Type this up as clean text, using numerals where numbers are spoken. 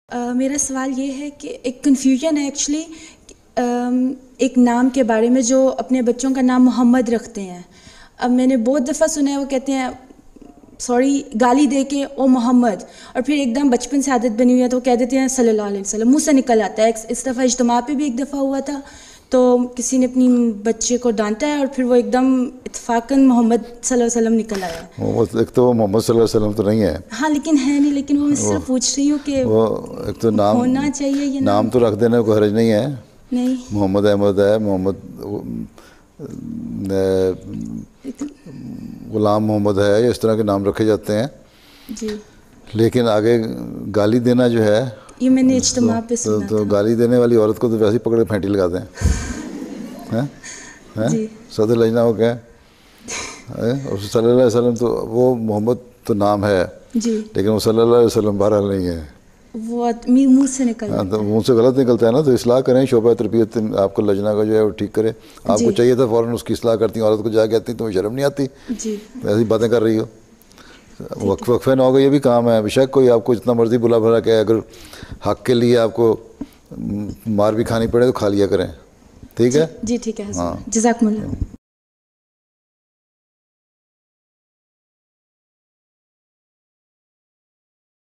मेरा सवाल ये है कि एक कन्फ्यूजन है एक्चुअली एक नाम के बारे में जो अपने बच्चों का नाम मोहम्मद रखते हैं। अब मैंने बहुत दफ़ा सुना है वो कहते हैं सॉरी गाली दे के ओ मोहम्मद, और फिर एकदम बचपन से आदत बनी हुई है तो कह देते हैं सल्लल्लाहु अलैहि वसल्लम, मुँह से निकल आता है। इस दफ़ा इज्तिमा पे भी एक दफ़ा हुआ था तो किसी ने अपनी बच्चे को डांटा है और फिर वो एकदम इत्फाकन मोहम्मद सल्लल्लाहु अलैहि वसल्लम निकल आया। एक तो मोहम्मद सल्लल्लाहु अलैहि वसल्लम तो नहीं है। हाँ लेकिन है नहीं, लेकिन वो मैं सिर्फ पूछ रही हूँ कि वो एक तो नाम होना चाहिए ये नाम तो रख देने को हर्ज नहीं है। नहीं मोहम्मद अहमद है, मोहम्मद गुलाम मोहम्मद है, इस तरह के नाम रखे जाते हैं जी। लेकिन आगे गाली देना जो है ये मैंने इज्तिमा पे सुना तो था। गाली देने वाली औरत को तो वैसे ही पकड़ के फेंटी लगा दें। हैं हैं जी सदर लजना हो क्या है? और सल्लल्लाहु अलैहि वसल्लम तो वो मोहम्मद तो नाम है जी, लेकिन वो सल्लल्लाहु अलैहि वसल्लम बहरहाल नहीं है। वो मुंह से निकल हाँ, तो जाता है। मुँह से गलत निकलता है ना, तो इस्लाह करें, शोबा तरबियत आपको लजना का जो है वो ठीक करे। आपको जी। चाहिए था फ़ौरन उसकी इस्लाह करती, औरत को जाके कहती तुम्हें शर्म नहीं आती, जी तो ऐसी बातें कर रही हो। वक्फे ना होगा, ये भी काम है। बेशक कोई आपको जितना मर्जी बुला भला के अगर हक के लिए आपको मार भी खानी पड़े तो खा लिया करें, ठीक है। जी ठीक है। हाँ। जज़ाकमुल्लाह।